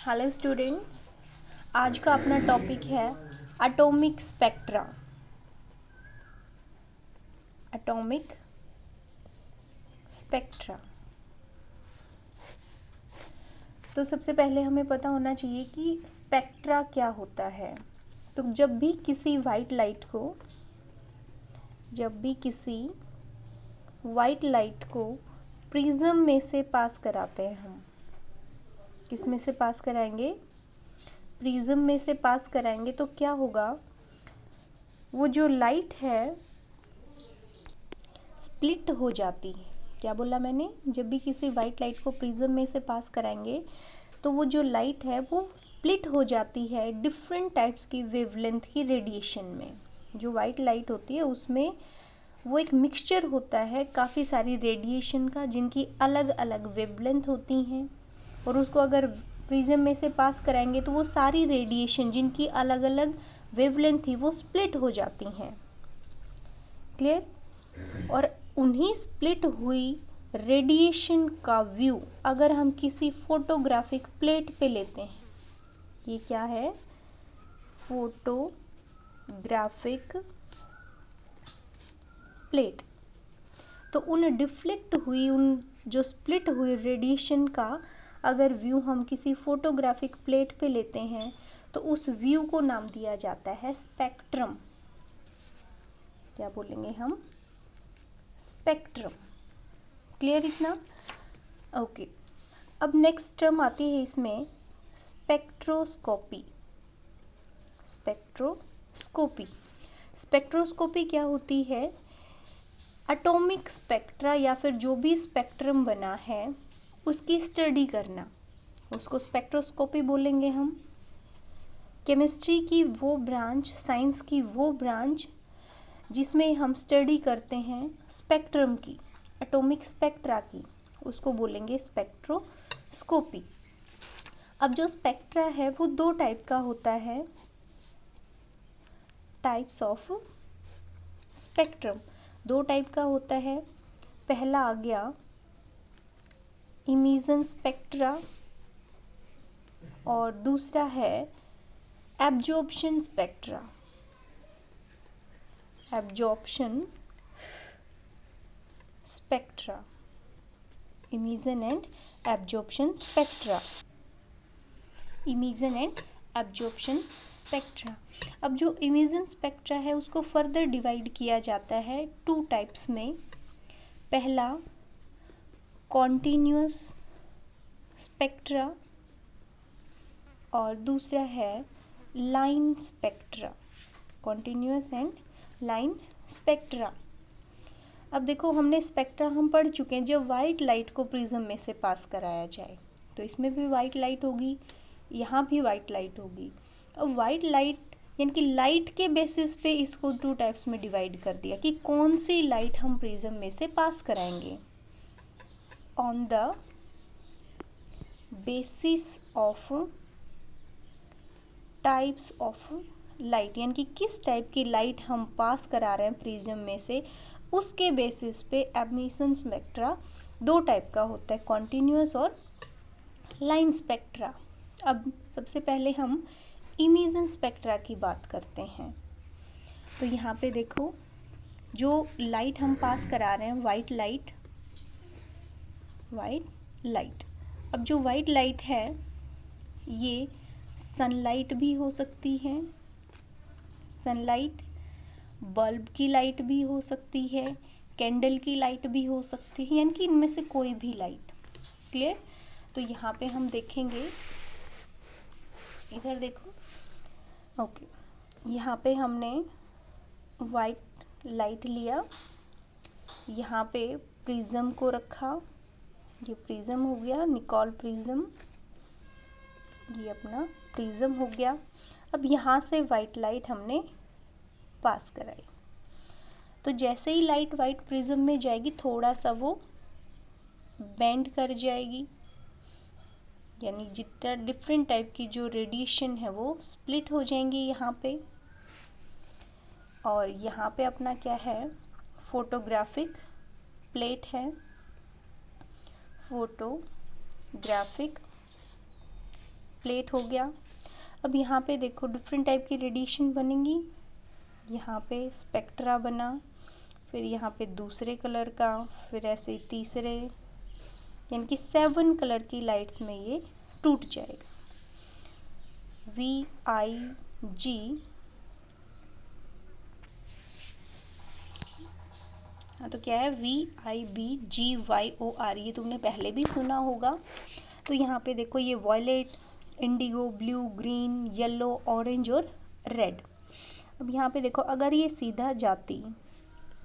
Hello students, आज का अपना टॉपिक है एटॉमिक स्पेक्ट्रा। Atomic spectra. तो सबसे पहले हमें पता होना चाहिए कि स्पेक्ट्रा क्या होता है। तो जब भी किसी वाइट लाइट को प्रिज्म में से पास कराते हैं, हम किस में से पास कराएंगे? प्रिज्म में से पास कराएंगे तो क्या होगा? वो जो लाइट है स्प्लिट हो जाती है। क्या बोला मैंने? जब भी किसी वाइट लाइट को प्रिज्म में से पास कराएंगे तो वो जो लाइट है वो स्प्लिट हो जाती है डिफरेंट टाइप्स की वेवलेंथ की रेडिएशन में। जो वाइट लाइट होती है उसमें वो एक मिक्सचर होता है काफ़ी सारी रेडिएशन का, जिनकी अलग अलग वेवलेंथ होती हैं, और उसको अगर प्रिज्म में से पास कराएंगे तो वो सारी रेडिएशन जिनकी अलग अलग वेवलेंथ थी वो स्प्लिट हो जाती हैं। क्लियर? और उन्हीं स्प्लिट हुई रेडिएशन का व्यू अगर हम किसी फोटोग्राफिक प्लेट पे लेते हैं, ये क्या है? Photographic plate. तो उन जो स्प्लिट हुई रेडिएशन का अगर व्यू हम किसी फोटोग्राफिक प्लेट पे लेते हैं तो उस व्यू को नाम दिया जाता है स्पेक्ट्रम। क्या बोलेंगे हम? स्पेक्ट्रम। क्लियर इतना? ओके। अब नेक्स्ट टर्म आती है इसमें स्पेक्ट्रोस्कोपी। स्पेक्ट्रोस्कोपी क्या होती है? एटॉमिक स्पेक्ट्रा या फिर जो भी स्पेक्ट्रम बना है उसकी स्टडी करना, उसको स्पेक्ट्रोस्कोपी बोलेंगे हम। केमिस्ट्री की वो ब्रांच, साइंस की वो ब्रांच जिसमें हम स्टडी करते हैं स्पेक्ट्रम की, एटॉमिक स्पेक्ट्रा की, उसको बोलेंगे स्पेक्ट्रोस्कोपी। अब जो स्पेक्ट्रा है वो दो टाइप का होता है, टाइप्स ऑफ स्पेक्ट्रम दो टाइप का होता है। पहला आ गया इमिशन स्पेक्ट्रा और दूसरा है absorption spectra. Absorption spectra, emission and absorption spectra. Emission and absorption spectra. अब जो इमिशन स्पेक्ट्रा है उसको फर्दर डिवाइड किया जाता है टू टाइप्स में। पहला कॉन्टिन्यूअस स्पेक्ट्रा और दूसरा है line spectra. Continuous and line spectra. अब देखो, हमने स्पेक्ट्रा हम पढ़ चुके हैं। जब वाइट लाइट को प्रिज्म में से पास कराया जाए तो इसमें भी वाइट लाइट होगी, यहाँ भी वाइट लाइट होगी। अब वाइट लाइट यानी कि लाइट के बेसिस पे इसको टू टाइप्स में डिवाइड कर दिया कि कौन सी लाइट हम प्रिज्म में से पास कराएंगे। On the basis of types of light, यानी कि किस टाइप की लाइट हम पास करा रहे हैं प्रिज्म में से, उसके बेसिस पे एमिशन स्पेक्ट्रा दो टाइप का होता है, कॉन्टिन्यूअस और लाइन स्पेक्ट्रा। अब सबसे पहले हम इमिशन स्पेक्ट्रा की बात करते हैं। तो यहाँ पे देखो, जो लाइट हम पास करा रहे हैं वाइट लाइट। अब जो वाइट लाइट है ये सनलाइट भी हो सकती है, सनलाइट, बल्ब की लाइट भी हो सकती है, कैंडल की लाइट भी हो सकती है, यानी कि इनमें से कोई भी लाइट। क्लियर? तो यहाँ पे हम देखेंगे, इधर देखो। ओके, यहाँ पे हमने वाइट लाइट लिया, यहाँ पे प्रिज्म को रखा, ये प्रिज्म हो गया, निकोल प्रिज्म, ये अपना प्रिज्म हो गया। अब यहाँ से वाइट लाइट हमने पास कराई, तो जैसे ही लाइट वाइट प्रिज्म में जाएगी थोड़ा सा वो बेंड कर जाएगी, यानी जितना डिफरेंट टाइप की जो रेडिएशन है वो स्प्लिट हो जाएंगी यहाँ पे। और यहाँ पे अपना क्या है? फोटोग्राफिक प्लेट है, फोटोग्राफिक प्लेट हो गया। अब यहाँ पे देखो डिफरेंट टाइप की रेडिएशन बनेंगी। यहाँ पे स्पेक्ट्रा बना, फिर यहाँ पे दूसरे कलर का, फिर ऐसे तीसरे, यानी कि 7 कलर की लाइट्स में ये टूट जाएगा। VIG, हाँ तो क्या है VIBGYOR, ये तुमने पहले भी सुना होगा। तो यहाँ पे देखो ये violet, indigo, blue, green, yellow, orange और रेड। अब यहाँ पे देखो अगर ये सीधा जाती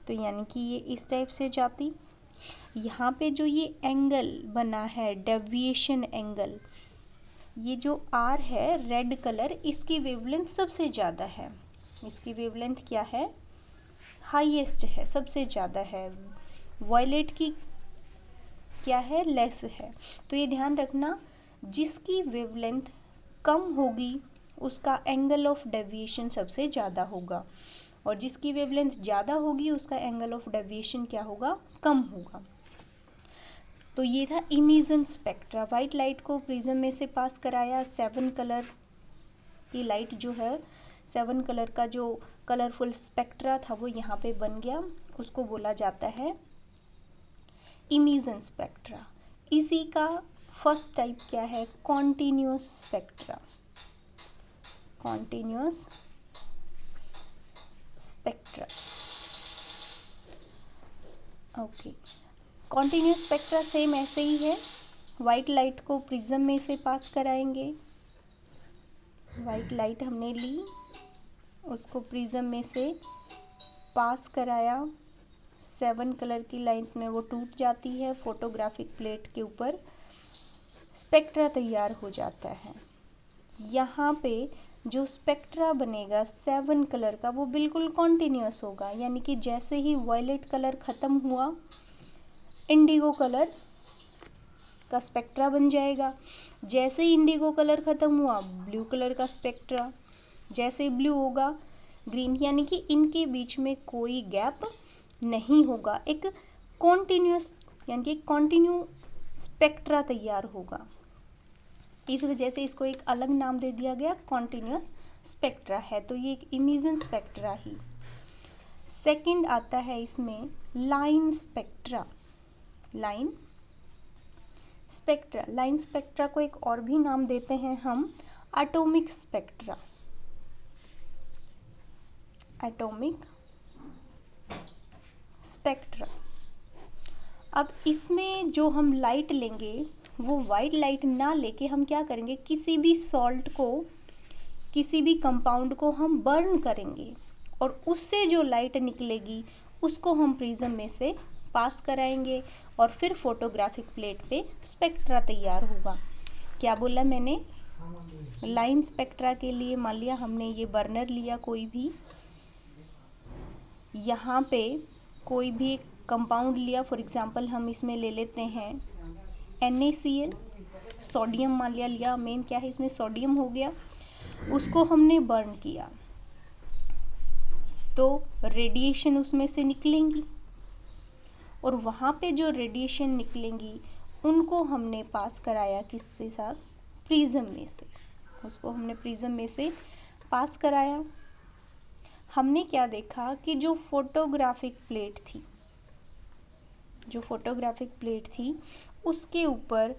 तो यानी कि ये इस टाइप से जाती। यहाँ पे जो ये एंगल बना है, डेविएशन एंगल, ये जो R है रेड कलर, इसकी वेवलेंथ सबसे ज़्यादा है। इसकी वेवलेंथ क्या है? हाईएस्ट है, सबसे ज़्यादा है। वॉयलेट की क्या है? लेस है। तो ये ध्यान रखना, जिसकी वेवलेंथ कम होगी उसका एंगल ऑफ डेविएशन सबसे ज़्यादा होगा, और जिसकी वेवलेंथ ज़्यादा होगी उसका एंगल ऑफ डेविएशन क्या होगा? कम होगा। तो ये था इमिशन स्पेक्ट्रा। वाइट लाइट को प्रिज्म में से पास कराया, 7 कलर की लाइट जो है, 7 कलर का जो कलरफुल स्पेक्ट्रा था वो यहाँ पे बन गया, उसको बोला जाता है इमिशन स्पेक्ट्रा। इसी का फर्स्ट टाइप क्या है? Continuous spectra. Continuous spectra, okay. Continuous spectra same ऐसे ही है। वाइट लाइट को प्रिज्म में से पास कराएंगे। वाइट लाइट हमने ली, उसको प्रिज्म में से पास कराया, 7 कलर की लाइंस में वो टूट जाती है, फोटोग्राफिक प्लेट के ऊपर स्पेक्ट्रा तैयार हो जाता है। यहाँ पे जो स्पेक्ट्रा बनेगा 7 कलर का वो बिल्कुल कॉन्टिन्यूअस होगा, यानी कि जैसे ही वॉयलेट कलर खत्म हुआ इंडिगो कलर का स्पेक्ट्रा बन जाएगा। जैसे ही इंडिगो कलर खत्म हुआ ब्लू कलर का स्पेक्ट्रा, जैसे ही ब्लू होगा ग्रीन, यानी कि इनके बीच में कोई गैप नहीं होगा। एक कॉन्टिन्यूअस यानी कि कॉन्टिन्यू स्पेक्ट्रा तैयार होगा। इस वजह से इसको एक अलग नाम दे दिया गया, कॉन्टिन्यूअस स्पेक्ट्रा है। तो ये एक इमिशन स्पेक्ट्रा ही। सेकंड आता है इसमें line spectra. Line spectra, line spectra को एक और भी नाम देते हैं हम, एटॉमिक स्पेक्ट्रा। Atomic spectra. अब इसमें जो हम लाइट लेंगे वो वाइट लाइट ना लेके हम क्या करेंगे, किसी भी सॉल्ट को, किसी भी कंपाउंड को हम बर्न करेंगे, और उससे जो लाइट निकलेगी उसको हम प्रिज्म में से पास कराएंगे, और फिर फोटोग्राफिक प्लेट पे स्पेक्ट्रा तैयार होगा। क्या बोला मैंने? लाइन स्पेक्ट्रा के लिए मान लिया हमने ये बर्नर लिया, कोई भी यहाँ पे कोई भी कंपाउंड लिया, फॉर एग्जांपल हम इसमें ले लेते हैं NaCl, सोडियम मान लिया, मेन क्या है इसमें सोडियम हो गया, उसको हमने बर्न किया तो रेडिएशन उसमें से निकलेंगी, और वहाँ पे जो रेडिएशन निकलेंगी उनको हमने पास कराया किसके साथ? प्रिज्म में से। उसको हमने प्रिज्म में से पास कराया। हमने क्या देखा कि जो फोटोग्राफिक प्लेट थी, जो फोटोग्राफिक प्लेट थी उसके ऊपर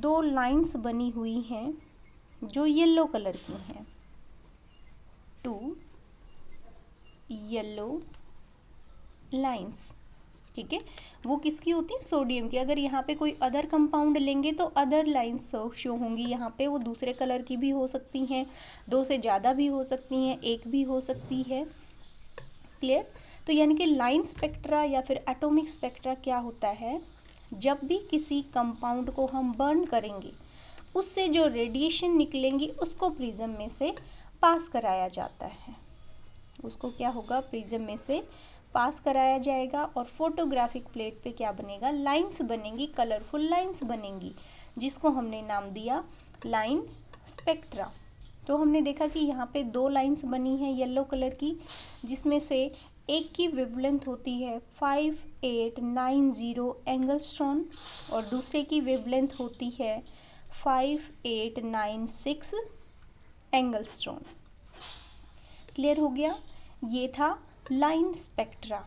2 लाइंस बनी हुई हैं जो येलो कलर की हैं। 2 येलो लाइंस, ठीक है। वो किसकी होती है? सोडियम की। अगर यहाँ पे कोई अदर कंपाउंड लेंगे तो अदर लाइंस शो होंगी यहाँ पे, वो दूसरे कलर की भी हो सकती हैं, 2 से ज़्यादा भी हो सकती हैं, 1 भी हो सकती है। क्लियर? तो यानी कि लाइन स्पेक्ट्रा या फिर एटॉमिक स्पेक्ट्रा क्या होता है? जब भी किसी कंपाउंड को हम बर्न करेंगे उससे जो रेडिएशन निकलेंगी उसको प्रिज्म में से पास कराया जाता है। उसको क्या होगा? प्रिज्म में से पास कराया जाएगा, और फोटोग्राफिक प्लेट पे क्या बनेगा? लाइंस बनेंगी, कलरफुल लाइंस बनेंगी, जिसको हमने नाम दिया लाइन स्पेक्ट्रा। तो हमने देखा कि यहाँ पे 2 लाइंस बनी हैं येलो कलर की, जिसमें से एक की वेवलेंथ होती है 5890 एंगस्ट्रॉन और दूसरे की वेवलेंथ होती है 5896 एंगस्ट्रॉम। क्लियर हो गया? ये था लाइन स्पेक्ट्रा।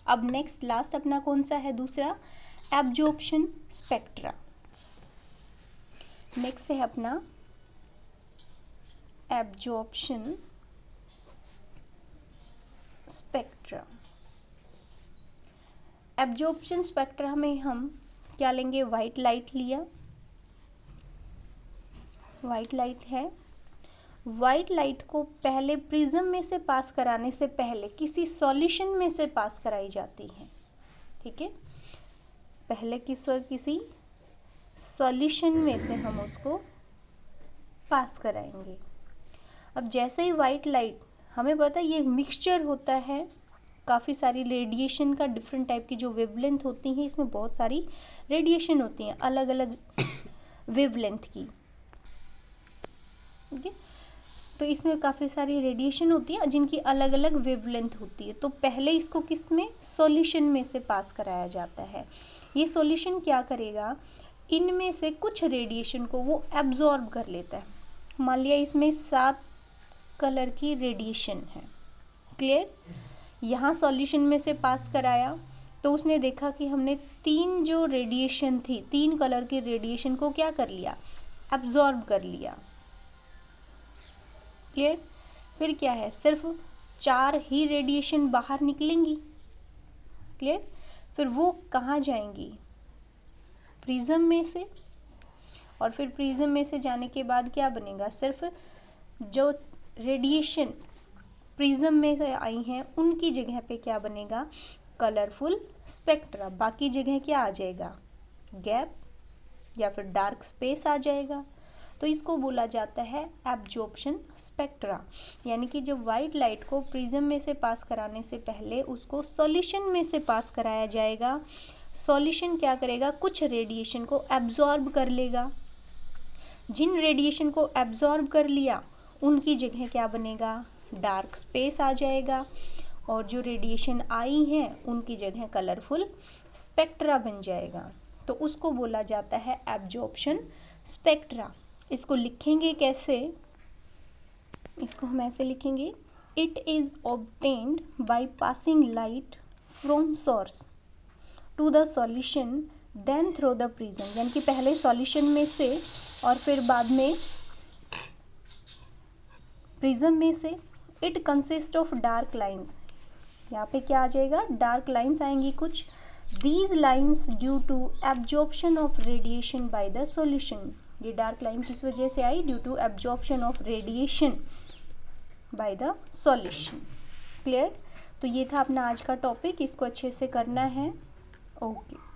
अब नेक्स्ट लास्ट अपना कौन सा है? दूसरा एब्जॉर्प्शन स्पेक्ट्रा। नेक्स्ट है अपना एब्जॉर्प्शन स्पेक्ट्रा। एब्जॉर्प्शन स्पेक्ट्रा में हम क्या लेंगे? वाइट लाइट लिया, वाइट लाइट है। वाइट लाइट को पहले प्रिज्म में से पास कराने से पहले किसी सॉल्यूशन में से पास कराई जाती है। ठीक है, पहले किसी सॉल्यूशन में से हम उसको पास कराएंगे। अब जैसे ही वाइट लाइट, हमें पता है ये मिक्सचर होता है काफ़ी सारी रेडिएशन का, डिफरेंट टाइप की जो वेवलेंथ होती है, इसमें बहुत सारी रेडिएशन होती हैं अलग अलग वेवलेंथ की। ठीक है, तो इसमें काफ़ी सारी रेडिएशन होती है जिनकी अलग अलग वेवलेंथ होती है। तो पहले इसको किस में? सॉल्यूशन में से पास कराया जाता है। ये सॉल्यूशन क्या करेगा? इनमें से कुछ रेडिएशन को वो एब्जॉर्ब कर लेता है। मान लिया इसमें 7 कलर की रेडिएशन है। क्लियर? यहाँ सॉल्यूशन में से पास कराया तो उसने देखा कि हमने 3 जो रेडिएशन थी, 3 कलर की रेडिएशन को क्या कर लिया? एब्जॉर्ब कर लिया। क्लियर? फिर क्या है? सिर्फ 4 ही रेडिएशन बाहर निकलेंगी। क्लियर? फिर वो कहाँ जाएंगी? प्रिज्म में से। और फिर प्रिज्म में से जाने के बाद क्या बनेगा? सिर्फ जो रेडिएशन प्रिज्म में से आई हैं उनकी जगह पे क्या बनेगा? Colourful spectra. बाकी जगह क्या आ जाएगा? गैप या फिर डार्क स्पेस आ जाएगा। तो इसको बोला जाता है एब्जॉर्प्शन स्पेक्ट्रा। यानी कि जब वाइट लाइट को प्रिज्म में से पास कराने से पहले उसको सॉल्यूशन में से पास कराया जाएगा। सॉल्यूशन क्या करेगा? कुछ रेडिएशन को एब्जॉर्ब कर लेगा। जिन रेडिएशन को एब्जॉर्ब कर लिया उनकी जगह क्या बनेगा? डार्क स्पेस आ जाएगा। और जो रेडिएशन आई हैं उनकी जगह कलरफुल स्पेक्ट्रा बन जाएगा। तो उसको बोला जाता है एब्जॉर्प्शन स्पेक्ट्रा। इसको लिखेंगे कैसे? इसको हम ऐसे लिखेंगे, it is obtained by passing light from source to the solution then through the prism. यानी कि पहले सॉल्यूशन में से और फिर बाद में प्रिज्म में से। It consist of dark lines. यहाँ पे क्या आ जाएगा? डार्क लाइन्स आएंगी कुछ। These lines due to absorption of radiation by the solution. ये डार्क लाइन किस वजह से आई? Due to absorption of radiation by the solution. Clear? तो ये था अपना आज का टॉपिक, इसको अच्छे से करना है। ओके।